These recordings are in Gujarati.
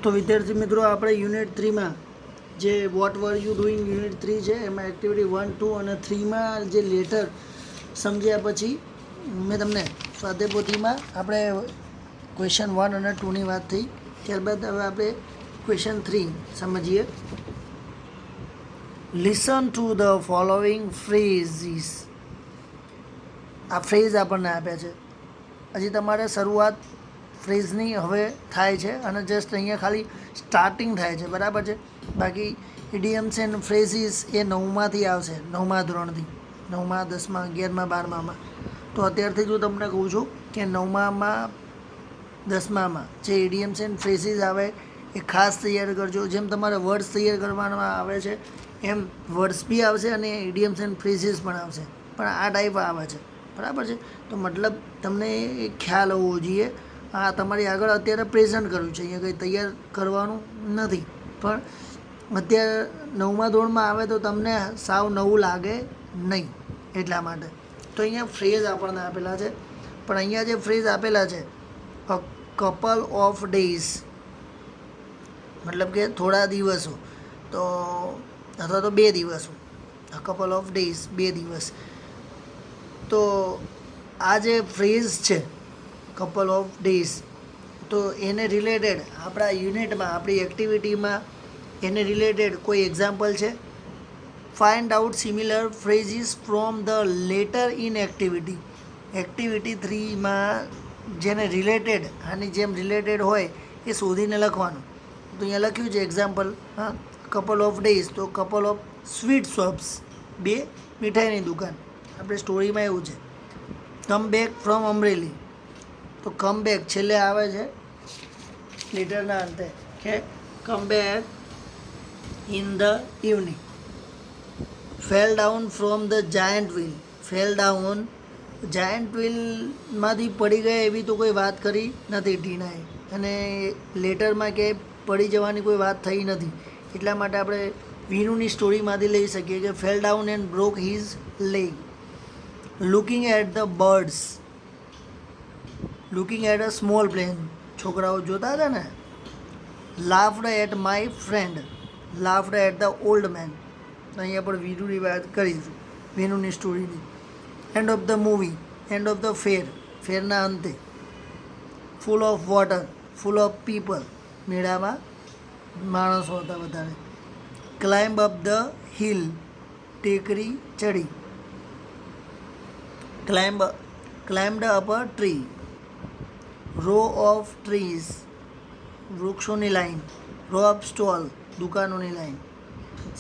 તો વિદ્યાર્થી મિત્રો, આપણે યુનિટ 3માં જે what were you doing unit 3 છે એમાં એક્ટિવિટી 1, 2 અને 3માં જે લેટર સમજ્યા પછી મેં તમને સ્વાધ્યાય પોથીમાં આપણે ક્વેશ્ચન 1 અને 2ની વાત થઈ. ત્યારબાદ હવે આપણે ક્વેશ્ચન 3 સમજીએ. Listen to the following phrases. આ ફ્રેઝ આપણને આપ્યા છે. હજી તમારે શરૂઆત ફ્રેઝની હવે થાય છે અને જસ્ટ અહીંયા ખાલી સ્ટાર્ટિંગ થાય છે, બરાબર છે. બાકી ઇડિયમ્સ એન્ડ ફ્રેઝીસ એ 9માંથી આવશે, 9મા ધોરણથી, 9મા 10મા 11મા 12મામાં. તો અત્યારથી જ હું તમને કહું છું કે 9મામાં 10મામાં જે ઇડિયમ્સ એન્ડ ફ્રેઝીસ આવે એ ખાસ તૈયાર કરજો. જેમ તમારે વર્ડ્સ તૈયાર કરવામાં આવે છે એમ વર્ડ્સ બી આવશે અને ઇડિયમ્સ એન્ડ ફ્રેઝીસ પણ આવશે, પણ આ ટાઈપ આવે છે, બરાબર છે. તો મતલબ તમને એ ખ્યાલ હોવો જોઈએ. આ તમારી આગળ અત્યારે પ્રેઝન્ટ કર્યું છે, અહીંયા કંઈ તૈયાર કરવાનું નથી. પણ અત્યારે 9મા ધોરણમાં આવે તો તમને સાવ નવું લાગે નહીં, એટલા માટે. તો અહીંયા ફ્રેઝ આપણને આપેલા છે, પણ અહીંયા જે ફ્રેઝ આપેલા છે અ કપલ ઓફ ડેઝ, મતલબ કે થોડા દિવસો, તો અથવા તો 2 દિવસો, અ કપલ ઓફ ડેઝ 2 દિવસ. તો આ જે ફ્રેઝ છે કપલ ઓફ ડેઝ, તો એને રિલેટેડ આપણા યુનિટમાં, આપણી એક્ટિવિટીમાં એને રિલેટેડ કોઈ એક્ઝામ્પલ છે? Find out similar phrases from the letter in activity. Activity 3માં જેને રિલેટેડ, આની જેમ રિલેટેડ હોય એ શોધીને લખવાનું. તો અહીંયા લખ્યું છે એક્ઝામ્પલ, હા, કપલ ઓફ ડેઝ, તો કપલ ઓફ સ્વીટ શોપ્સ, 2 મીઠાઈની દુકાન. આપણે સ્ટોરીમાં એવું છે. કમ બેક ફ્રોમ અમરેલી, તો કમ બેક છેલ્લે આવે છે લેટરના અંતે કે come back in the evening. Fell down from the giant wheel, fell down giant વ્હીલમાંથી પડી ગયા એવી તો કોઈ વાત કરી નથી ટીનાએ, અને લેટરમાં ક્યાંય પડી જવાની કોઈ વાત થઈ નથી. એટલા માટે આપણે વીનુની સ્ટોરીમાંથી લઈ શકીએ કે fell down and broke his leg. Looking at the birds, looking at a small plane, છોકરાઓ જોતા હતા ને. Laughed at my friend, laughed at the old man. તો અહીંયા પણ વીરુની વાત કરીશું, વીનુની સ્ટોરીની. End of the movie, end of the fair, ફેરના અંતે. Full of water, full of people, મેળામાં માણસો હતા વધારે. ક્લાઇમ્બ અપ ધ હિલ, ટેકરી ચડી. Climbed up a tree. Row of trees, વૃક્ષોની લાઈન. રો ઓફ સ્ટોલ, દુકાનોની લાઈન.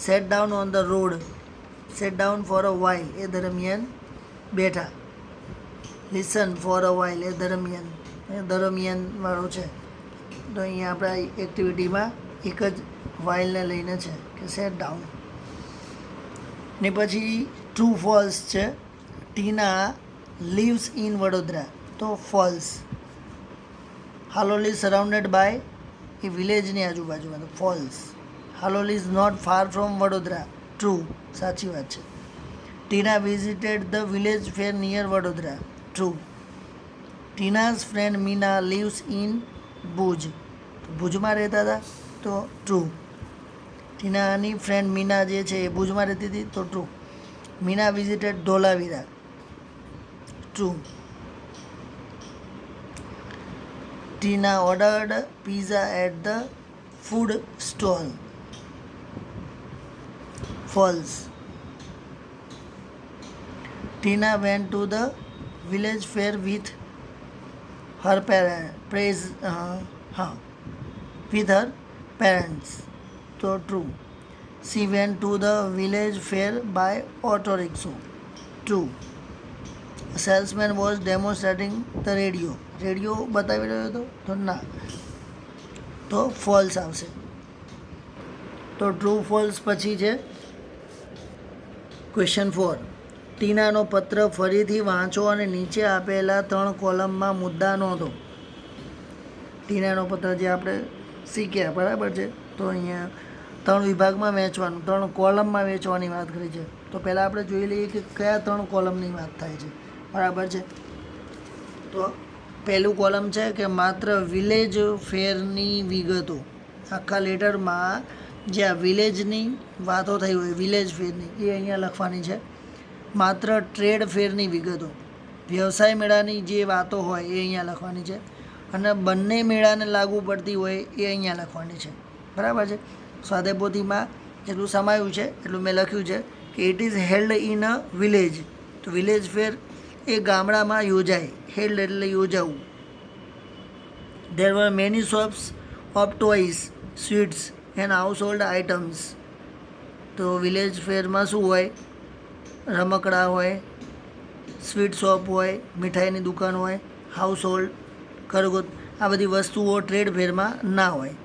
Sat down on the road, sat down for a while, એ દરમિયાન બેઠા. લિસન ફોર અ વાઇલ, એ દરમિયાન વાળો છે. તો અહીંયા આપણા એક્ટિવિટીમાં એક જ વાઇલને લઈને છે કે સેટ ડાઉન. ને પછી ટ્રુ ફોલ્સ છે. ટીના લીવ્સ ઇન વડોદરા, તો false. Halol is surrounded by, એ વિલેજની આજુબાજુમાં, તો false. Halol is not far from Vadodara, true, સાચી વાત છે. Tina visited the village fair near Vadodara, true. Tina's friend Meena lives in Bhuj, ભુજમાં રહેતા હતા, તો ટ્રુ. ટીનાની ફ્રેન્ડ મીના જે છે એ ભુજમાં રહેતી હતી, તો true. Meena visited Dholavira, true. Tina ordered pizza at the food stall, false. Tina went to the village fair with her with her parents, તો true. She went to the village fair by auto rickshaw, true. A salesman was demonstrating the radio, radio બતાવી રહ્યો હતો, તો ના, તો ફોલ્સ આવશે. તો ટ્રુ ફોલ્સ પછી છે ક્વેશ્ચન 4. ટીનાનો પત્ર ફરીથી વાંચો અને નીચે આપેલા 3 કોલમમાં મુદ્દા નોંધો. ટીનાનો પત્ર જે આપણે શીખ્યા, બરાબર છે. તો અહીંયા 3 વિભાગમાં વહેંચવાનું, 3 કોલમમાં વહેંચવાની વાત કરી છે. તો પહેલાં આપણે જોઈ લઈએ કે કયા 3 કોલમની વાત થાય છે, બરાબર છે. તો પહેલું કોલમ છે કે માત્ર વિલેજ ફેરની વિગતો, આખા લેટરમાં જે આ વિલેજની વાતો થઈ હોય વિલેજ ફેરની એ અહીંયા લખવાની છે. માત્ર ટ્રેડ ફેરની વિગતો વ્યવસાય મેળાની જે વાતો હોય એ અહીંયા લખવાની છે. અને બંને મેળાને લાગુ પડતી હોય એ અહીંયા લખવાની છે. બરાબર છે. સ્વાધ્યાયપોથીમાં જેટલું સમાયું છે એટલું મેં લખ્યું છે કે it is held in a village. તો વિલેજ ફેર એ ગામડામાં યોજાય. હેલ્ડ એટલે યોજાવું. There were many shops of toys, sweets and household items. તો વિલેજ ફેરમાં શું હોય? રમકડા હોય, સ્વીટ શોપ હોય, મીઠાઈની દુકાન હોય, હાઉસ હોલ્ડ ઘરગોત આ બધી વસ્તુઓ ટ્રેડ ફેરમાં ના હોય.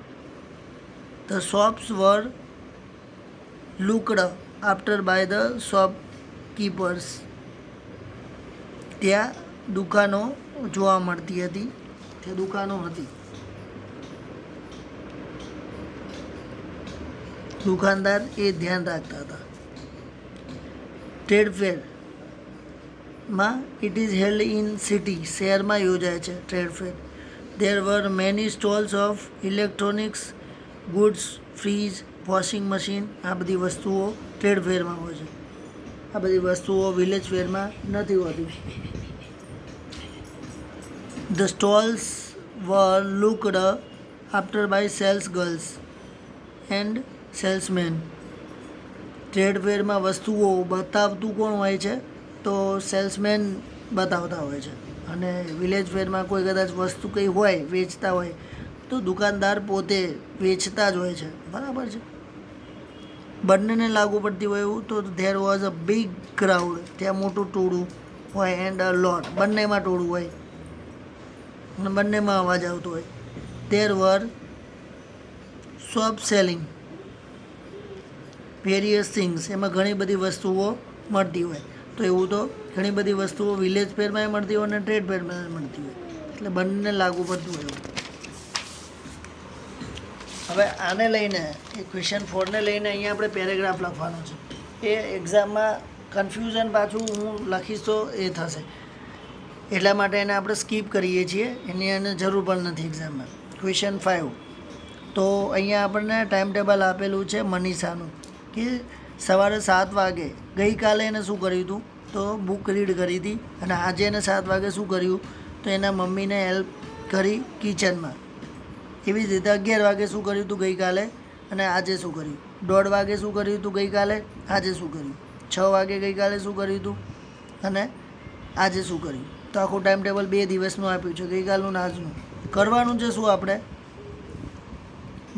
The shops were looked after by the shopkeepers. ત્યાં દુકાનો જોવા મળતી હતી. તે દુકાનો હતી. દુકાનદાર એ ધ્યાન રાખતા હતા. ટ્રેડ ફેરમાં it is held in city. શહેરમાં યોજાય છે trade fair. There were many stalls of electronics goods, fridge, washing machine. આ બધી વસ્તુઓ ટ્રેડ ફેરમાં હોય છે. આ બધી વસ્તુઓ વિલેજ ફેરમાં નથી હોતી. The stalls were looked after by sales girls and salesman. Trade ફેરમાં વસ્તુઓ બતાવતું કોણ હોય છે? તો સેલ્સમેન બતાવતા હોય છે. અને વિલેજ ફેરમાં કોઈ કદાચ વસ્તુ કંઈ હોય વેચતા હોય તો દુકાનદાર પોતે વેચતા જ હોય છે. બરાબર છે. બંનેને લાગુ પડતી હોય એવું. તો there was a big crowd. ત્યાં મોટું ટોળું હોય એન્ડ અ લોટ. બંનેમાં ટોળું હોય અને બંનેમાં અવાજ આવતો હોય. There were shop selling various things. એમાં ઘણી બધી વસ્તુઓ મળતી હોય. તો એવું તો ઘણી બધી વસ્તુઓ વિલેજ ફેરમાં મળતી હોય અને ટ્રેડ ફેરમાં મળતી હોય. એટલે બંને લાગુ પડતું હોય એવું. હવે આને લઈને એ ક્વેશ્ચન 4ને લઈને અહીંયા આપણે પેરેગ્રાફ લખવાનો છે. એ એક્ઝામમાં કન્ફ્યુઝન પાછું હું લખીશ તો એ થશે. એટલા માટે એને આપણે સ્કીપ કરીએ છીએ. એની એને જરૂર પણ નથી એક્ઝામમાં. ક્વેશ્ચન 5. તો અહીંયા આપણને ટાઈમ ટેબલ આપેલું છે મનીષાનું કે સવારે 7 વાગે ગઈકાલે એને શું કર્યું હતું? તો બુક રીડ કરી હતી. અને આજે એને 7 વાગે શું કર્યું? તો એના મમ્મીને હેલ્પ કરી કિચનમાં. એવી જ રીતે 11 વાગે શું કર્યું હતું ગઈકાલે અને આજે શું કર્યું? 1:30 વાગે શું કર્યું હતું ગઈકાલે, આજે શું કર્યું? 6 વાગે ગઈકાલે શું કર્યું હતું અને આજે શું કર્યું? તો આખું ટાઈમ ટેબલ 2 દિવસનું આપ્યું છે, ગઈકાલનું ને આજનું. કરવાનું છે શું આપણે?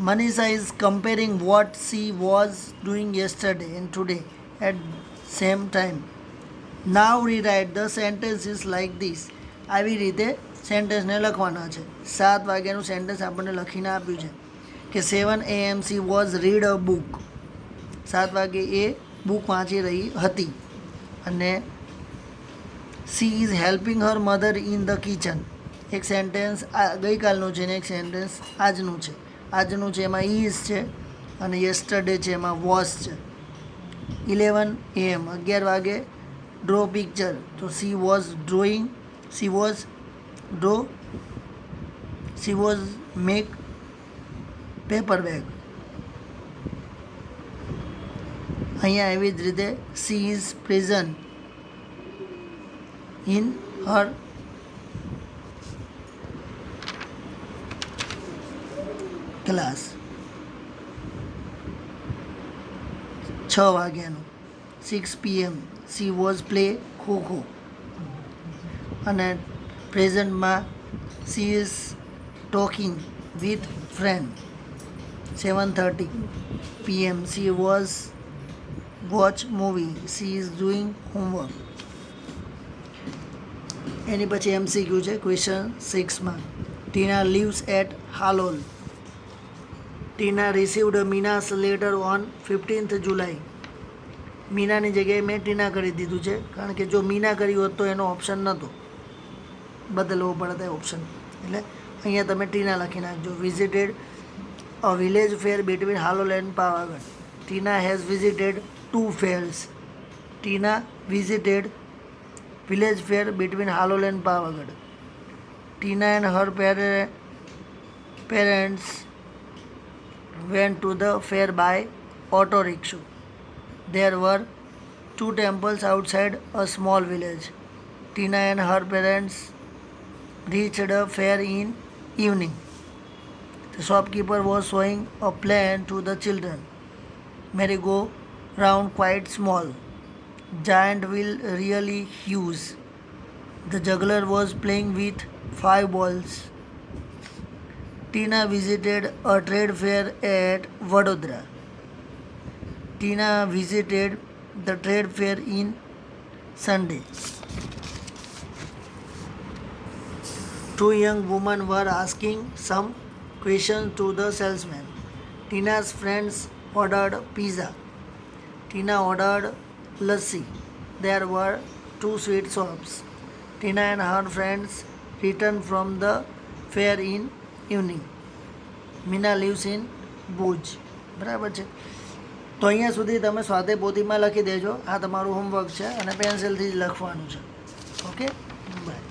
Manisha is comparing what she was doing yesterday and today at same time. Now rewrite the sentences like this. આવી રીતે સેન્ટેન્સને લખવાના છે. 7 વાગ્યાનું સેન્ટેન્સ આપણને લખીને આપ્યું છે કે 7 AM she was read a book. 7 વાગે એ બુક વાંચી રહી હતી. અને she is helping her mother in the kitchen. એક સેન્ટેન્સ ગઈકાલનું છે ને એક સેન્ટેન્સ આજનું છે. આજનું છે એમાં ઇઝ છે અને યસ્ટરડે છે એમાં વોઝ છે. 11 AM 11 વાગે ડ્રો પિક્ચર. તો she was drawing, she was draw, she was make paper bag. અહીંયા એવી જ રીતે she is present in her class. 6 વાગ્યાનું 6 PM she was play kho-kho. અને પ્રેઝન્ટમાં she is talking with friend. 7:30 PM she was watch movie, she is doing homework. એની પછી MCQ છે ક્વેશ્ચન 6માં. Tina lives at Halol. Tina received Meena's letter on 15th July. મીનાની જગ્યાએ મેં ટીના કરી દીધું છે કારણ કે જો મીના કર્યું હોત તો એનો ઓપ્શન નહોતો, બદલવો પડે ઓપ્શન. એટલે અહીંયા તમે ટીના લખી નાખજો. Visited a village fair between Halol and Pavagadh. Tina has visited 2 fairs. Tina visited village fair between Halol and Pavagad. Tina and her parents went to the fair by auto rickshaw. There were two temples outside a small village. Tina and her parents reached a fair in evening. The shopkeeper was showing a plan to the children. Merry-go-round quite small. Giant wheel really huge. The juggler was playing with 5 balls. Tina visited a trade fair at Vadodara. Tina visited the trade fair in Sunday. Two young women were asking some questions to the salesman. Tina's friends ordered pizza. Tina ordered lassi. There were two sweet shops. Tina and her friends returned from the fair in evening. Meena lives in Bhuj. બરાબર છે. તો અહીંયા સુધી તમે સ્વાધ્યાય પોથીમાં લખી દેજો. આ તમારું હોમવર્ક છે અને પેન્સિલથી જ લખવાનું છે. Okay, by.